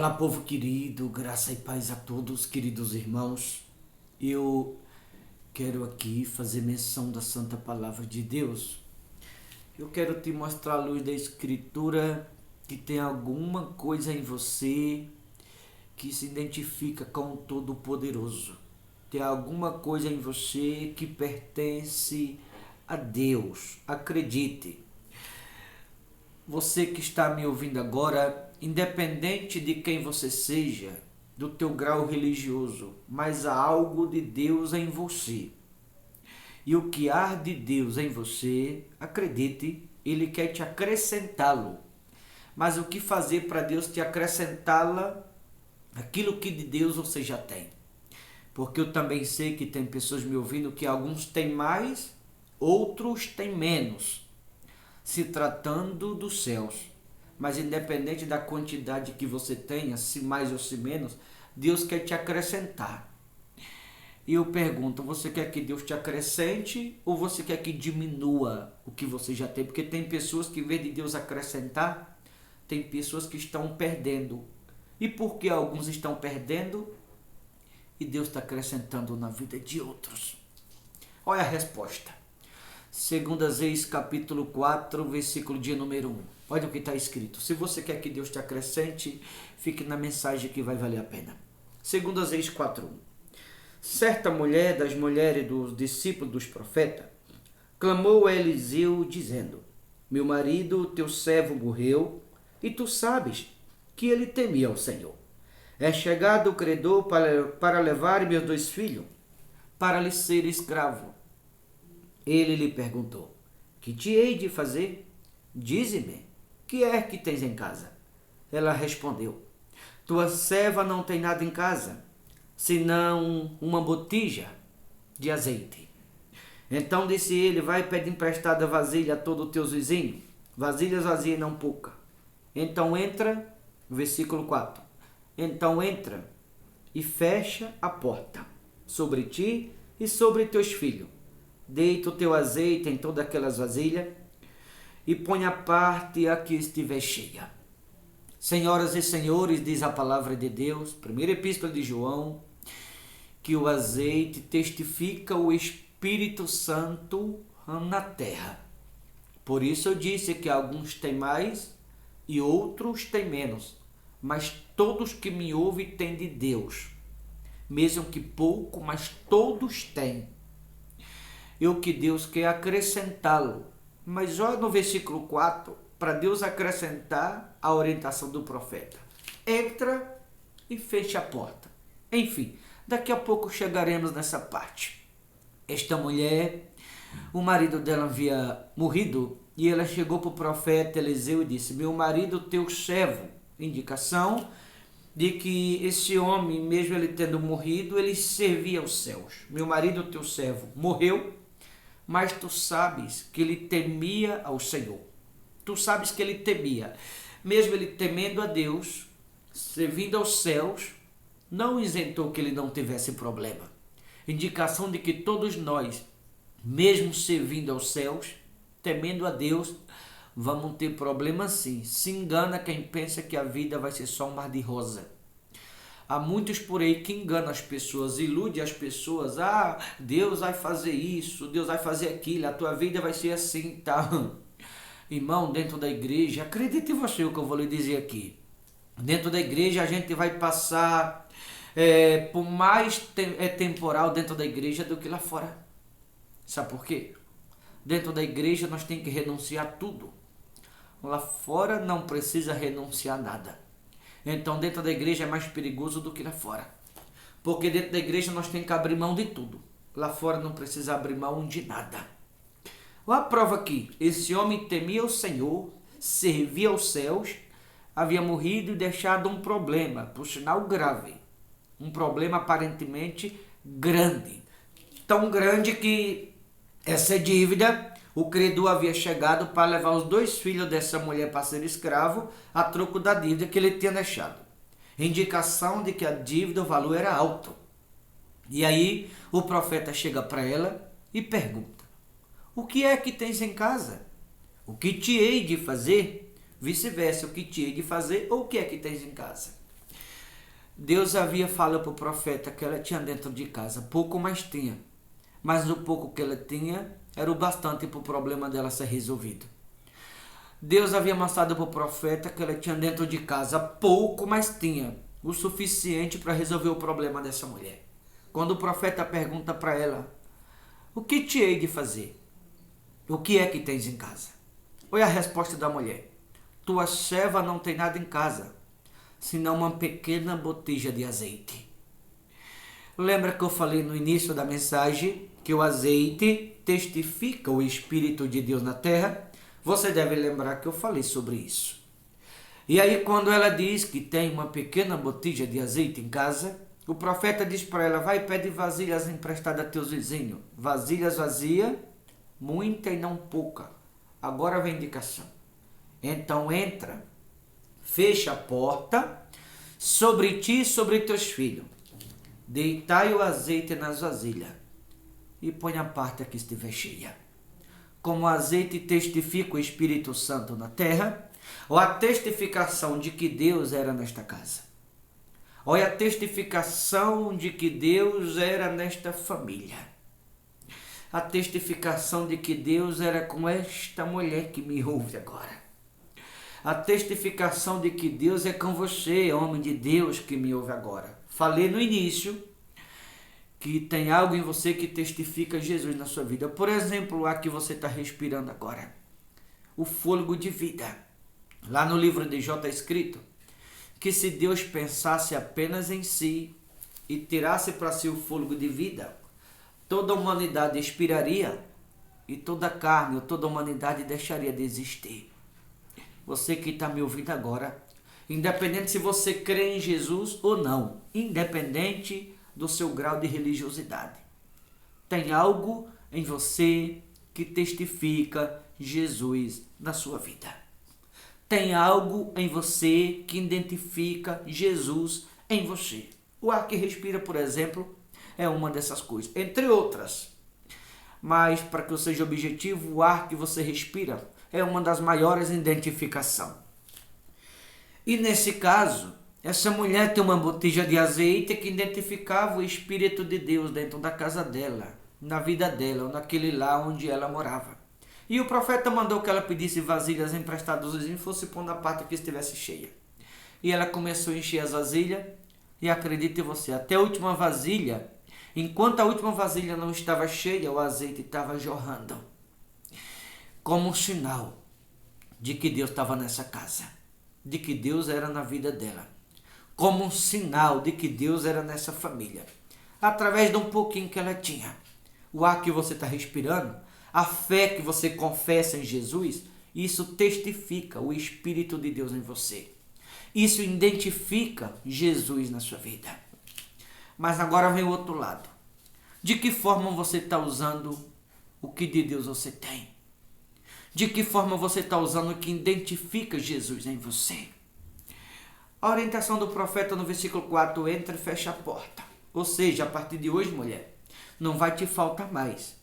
Fala, povo querido, graça e paz a todos, queridos irmãos. Eu quero aqui fazer menção da Santa Palavra de Deus. Eu quero te mostrar à luz da Escritura que tem alguma coisa em você que se identifica com o Todo-Poderoso. Tem alguma coisa em você que pertence a Deus. Acredite. Você que está me ouvindo agora, independente de quem você seja, do teu grau religioso, mas há algo de Deus em você. E o que há de Deus em você, acredite, Ele quer te acrescentá-lo. Mas o que fazer para Deus te acrescentá-la? Aquilo que de Deus você já tem. Porque eu também sei que tem pessoas me ouvindo que alguns têm mais, outros têm menos, se tratando dos céus. Mas independente da quantidade que você tenha, se mais ou se menos, Deus quer te acrescentar. E eu pergunto, você quer que Deus te acrescente ou você quer que diminua o que você já tem? Porque tem pessoas que, em vez de Deus acrescentar, tem pessoas que estão perdendo. E por que alguns estão perdendo e Deus está acrescentando na vida de outros? Olha a resposta. 2 Reis capítulo 4, versículo de número 1. Olha o que está escrito. Se você quer que Deus te acrescente, fique na mensagem que vai valer a pena. 2 Reis 4, 1. Certa mulher das mulheres dos discípulos dos profetas clamou a Eliseu dizendo: meu marido, teu servo, morreu, e tu sabes que ele temia ao Senhor. É chegado o credor para levar meus 2 filhos, para lhe ser escravo. Ele lhe perguntou: que te hei de fazer? Dize-me, que é que tens em casa? Ela respondeu: tua serva não tem nada em casa, senão uma botija de azeite. Então disse ele: vai pedir emprestada vasilha a todos os teus vizinhos, vasilhas vazias e não pouca. Então entra, versículo 4. Então entra e fecha a porta sobre ti e sobre teus filhos. Deita o teu azeite em todas aquelas vasilhas e põe a parte a que estiver cheia. Senhoras e senhores, diz a palavra de Deus, primeira epístola de João, que o azeite testifica o Espírito Santo na terra. Por isso eu disse que alguns têm mais e outros têm menos, mas todos que me ouvem têm de Deus, mesmo que pouco, mas todos têm. E o que Deus quer acrescentá-lo. Mas olha no versículo 4, para Deus acrescentar a orientação do profeta. Entra e fecha a porta. Enfim, daqui a pouco chegaremos nessa parte. Esta mulher, o marido dela havia morrido, e ela chegou para o profeta Eliseu e disse: meu marido, teu servo. Indicação de que esse homem, mesmo ele tendo morrido, ele servia aos céus. Meu marido, teu servo, morreu, mas tu sabes que ele temia ao Senhor. Tu sabes que ele temia. Mesmo ele temendo a Deus, servindo aos céus, não isentou que ele não tivesse problema. Indicação de que todos nós, mesmo servindo aos céus, temendo a Deus, vamos ter problema sim. Se engana quem pensa que a vida vai ser só um mar de rosa. Há muitos por aí que enganam as pessoas, iludem as pessoas. Ah, Deus vai fazer isso, Deus vai fazer aquilo, a tua vida vai ser assim, tá? Irmão, dentro da igreja, acredite em você o que eu vou lhe dizer aqui. Dentro da igreja a gente vai passar por mais temporal dentro da igreja do que lá fora. Sabe por quê? Dentro da igreja nós temos que renunciar a tudo. Lá fora não precisa renunciar a nada. Então dentro da igreja é mais perigoso do que lá fora. Porque dentro da igreja nós temos que abrir mão de tudo. Lá fora não precisa abrir mão de nada. Olha a prova aqui. Esse homem temia o Senhor, servia aos céus, havia morrido e deixado um problema, por sinal grave. Um problema aparentemente grande. Tão grande que essa dívida, o credor havia chegado para levar os 2 filhos dessa mulher para ser escravo a troco da dívida que ele tinha deixado. Indicação de que a dívida, o valor era alto. E aí o profeta chega para ela e pergunta: o que é que tens em casa? O que te hei de fazer? Vice-versa, o que te hei de fazer ou o que é que tens em casa? Deus havia falado para o profeta que ela tinha dentro de casa, pouco mais tinha. Mas o pouco que ela tinha era o bastante para o problema dela ser resolvido. Deus havia mostrado para o profeta que ela tinha dentro de casa pouco, mas tinha o suficiente para resolver o problema dessa mulher. Quando o profeta pergunta para ela, o que te hei de fazer? O que é que tens em casa? Olha a resposta da mulher. Tua serva não tem nada em casa, senão uma pequena botija de azeite. Lembra que eu falei no início da mensagem que o azeite testifica o Espírito de Deus na terra? Você deve lembrar que eu falei sobre isso. E aí quando ela diz que tem uma pequena botija de azeite em casa, o profeta diz para ela, vai e pede vasilhas emprestadas a teus vizinhos. Vasilhas vazias, muita e não pouca. Agora vem a indicação. Então entra, fecha a porta, sobre ti e sobre teus filhos. Deitai o azeite nas vasilhas e põe a parte que estiver cheia. Como o azeite testifica o Espírito Santo na terra, ou a testificação de que Deus era nesta casa. Olha a testificação de que Deus era nesta família. A testificação de que Deus era com esta mulher que me ouve agora. A testificação de que Deus é com você, homem de Deus que me ouve agora. Falei no início que tem algo em você que testifica Jesus na sua vida. Por exemplo, o ar que você está respirando agora. O fôlego de vida. Lá no livro de Jó está escrito que se Deus pensasse apenas em si e tirasse para si o fôlego de vida, toda a humanidade expiraria e toda a carne ou toda a humanidade deixaria de existir. Você que está me ouvindo agora, independente se você crê em Jesus ou não, independente do seu grau de religiosidade, tem algo em você que testifica Jesus na sua vida. Tem algo em você que identifica Jesus em você. O ar que respira, por exemplo, é uma dessas coisas, entre outras. Mas, para que eu seja objetivo, o ar que você respira é uma das maiores identificações. E nesse caso, essa mulher tem uma botija de azeite que identificava o Espírito de Deus dentro da casa dela, na vida dela, ou naquele lar onde ela morava. E o profeta mandou que ela pedisse vasilhas emprestadas e fosse pondo a parte que estivesse cheia. E ela começou a encher as vasilhas, e acredite você, até a última vasilha, enquanto a última vasilha não estava cheia, o azeite estava jorrando. Como um sinal de que Deus estava nessa casa, de que Deus era na vida dela. Como um sinal de que Deus era nessa família. Através de um pouquinho que ela tinha. O ar que você está respirando, a fé que você confessa em Jesus, isso testifica o Espírito de Deus em você. Isso identifica Jesus na sua vida. Mas agora vem o outro lado. De que forma você está usando o que de Deus você tem? De que forma você está usando o que identifica Jesus em você? A orientação do profeta no versículo 4, entra e fecha a porta. Ou seja, a partir de hoje, mulher, não vai te faltar mais.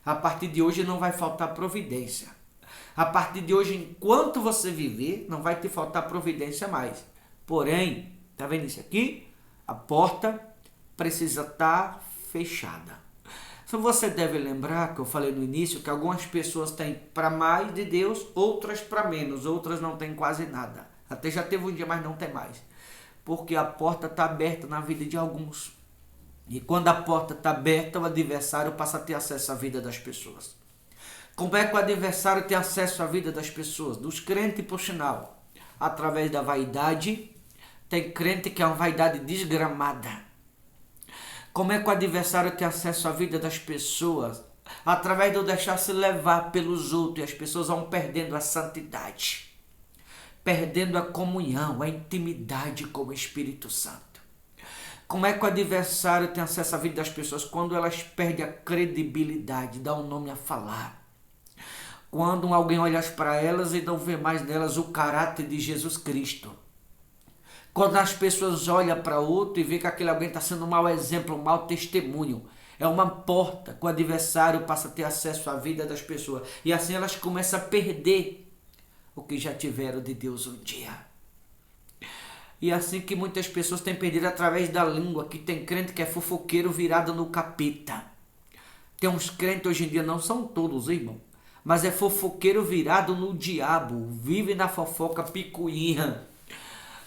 A partir de hoje não vai faltar providência. A partir de hoje, enquanto você viver, não vai te faltar providência mais. Porém, tá vendo isso aqui? A porta precisa estar fechada. Então você deve lembrar que eu falei no início que algumas pessoas têm para mais de Deus, outras para menos, outras não têm quase nada. Até já teve um dia, mas não tem mais. Porque a porta está aberta na vida de alguns. E quando a porta está aberta, o adversário passa a ter acesso à vida das pessoas. Como é que o adversário tem acesso à vida das pessoas? Dos crentes, por sinal. Através da vaidade. Tem crente que é uma vaidade desgramada. Como é que o adversário tem acesso à vida das pessoas? Através de eu deixar-se levar pelos outros. E as pessoas vão perdendo a santidade. Perdendo a comunhão, a intimidade com o Espírito Santo. Como é que o adversário tem acesso à vida das pessoas? Quando elas perdem a credibilidade, dá um nome a falar. Quando alguém olha para elas e não vê mais nelas o caráter de Jesus Cristo. Quando as pessoas olham para outro e vê que aquele alguém está sendo um mau exemplo, um mau testemunho. É uma porta que o adversário passa a ter acesso à vida das pessoas. E assim elas começam a perder o que já tiveram de Deus um dia. E assim que muitas pessoas têm perdido através da língua, que tem crente que é fofoqueiro virado no capeta. Tem uns crentes hoje em dia, não são todos, irmão, mas é fofoqueiro virado no diabo, vive na fofoca picuinha.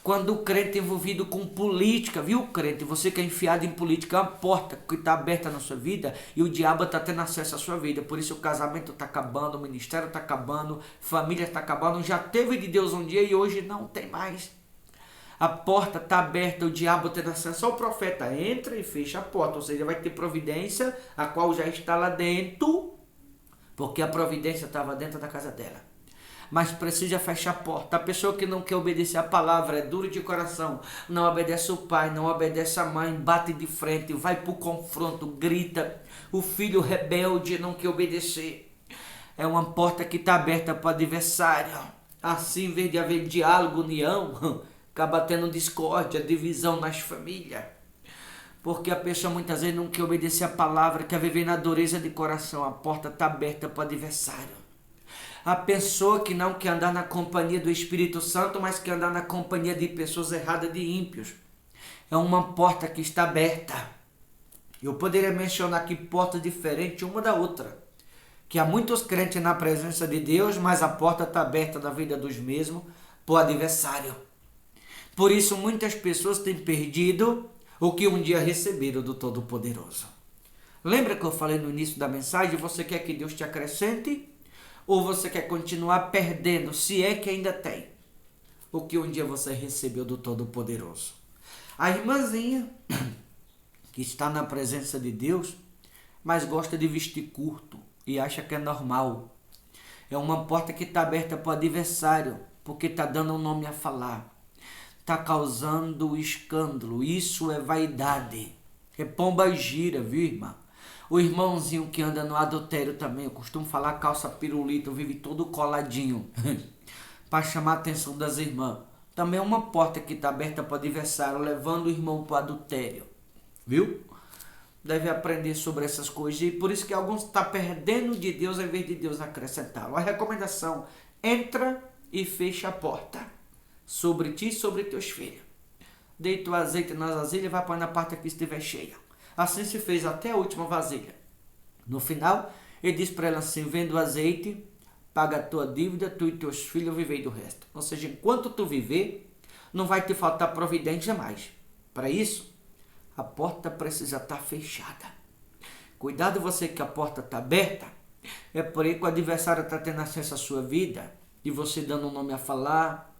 Quando o crente é envolvido com política, viu, crente? Você que é enfiado em política, é uma porta que está aberta na sua vida e o diabo está tendo acesso à sua vida. Por isso o casamento está acabando, o ministério está acabando, família está acabando. Já teve de Deus um dia e hoje não tem mais. A porta está aberta, o diabo tendo acesso. Só o profeta entra e fecha a porta, ou seja, vai ter providência, a qual já está lá dentro, porque a providência estava dentro da casa dela. Mas precisa fechar a porta. A pessoa que não quer obedecer a palavra, é duro de coração, não obedece o pai, não obedece a mãe, bate de frente, vai para o confronto, grita. O filho rebelde não quer obedecer. É uma porta que está aberta para o adversário. Assim, em vez de haver diálogo, união, acaba tendo discórdia, divisão nas famílias. Porque a pessoa muitas vezes não quer obedecer a palavra, quer viver na dureza de coração. A porta está aberta para o adversário. A pessoa que não quer andar na companhia do Espírito Santo, mas quer andar na companhia de pessoas erradas, de ímpios. É uma porta que está aberta. Eu poderia mencionar aqui portas diferentes uma da outra. Que há muitos crentes na presença de Deus, mas a porta está aberta na vida dos mesmos para o adversário. Por isso muitas pessoas têm perdido o que um dia receberam do Todo-Poderoso. Lembra que eu falei no início da mensagem? Você quer que Deus te acrescente? Ou você quer continuar perdendo, se é que ainda tem, o que um dia você recebeu do Todo-Poderoso? A irmãzinha, que está na presença de Deus, mas gosta de vestir curto e acha que é normal. É uma porta que está aberta para o adversário, porque está dando um nome a falar. Está causando escândalo. Isso é vaidade. É pomba gira, viu, irmã? O irmãozinho que anda no adultério também, eu costumo falar calça pirulito, vive todo coladinho, para chamar a atenção das irmãs. Também é uma porta que está aberta para o adversário, levando o irmão para o adultério. Viu? Deve aprender sobre essas coisas. E por isso que alguns estão perdendo de Deus, em vez de Deus acrescentá-lo. A recomendação, entra e fecha a porta. Sobre ti e sobre teus filhos. Deita o azeite nas vasilhas e vai pôr na parte que estiver cheia. Assim se fez até a última vasilha. No final, ele diz para ela assim, vendo o azeite, paga a tua dívida, tu e teus filhos vivei do resto. Ou seja, enquanto tu viver, não vai te faltar providência mais. Para isso, a porta precisa estar fechada. Cuidado você que a porta está aberta, é por aí que o adversário está tendo acesso à sua vida, e você dando um nome a falar,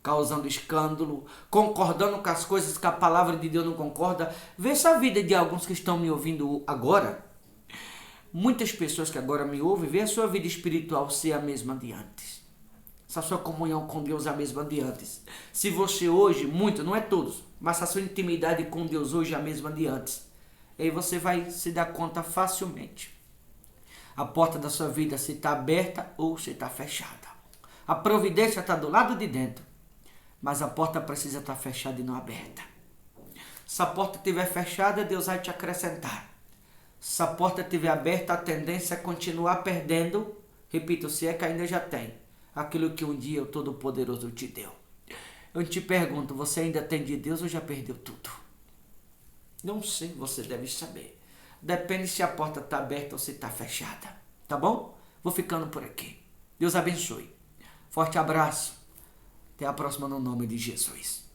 causando escândalo, concordando com as coisas que a palavra de Deus não concorda. Vê essa vida de alguns que estão me ouvindo agora. Muitas pessoas que agora me ouvem, vê a sua vida espiritual ser a mesma de antes. Essa sua comunhão com Deus é a mesma de antes. Se você hoje, muito, não é todos, mas a sua intimidade com Deus hoje é a mesma de antes. Aí você vai se dar conta facilmente. A porta da sua vida se está aberta ou se está fechada. A providência está do lado de dentro. Mas a porta precisa estar fechada e não aberta. Se a porta estiver fechada, Deus vai te acrescentar. Se a porta estiver aberta, a tendência é continuar perdendo. Repito, se é que ainda já tem. Aquilo que um dia o Todo-Poderoso te deu. Eu te pergunto, você ainda tem de Deus ou já perdeu tudo? Não sei, você deve saber. Depende se a porta está aberta ou se está fechada. Tá bom? Vou ficando por aqui. Deus abençoe. Forte abraço. Até a próxima no nome de Jesus.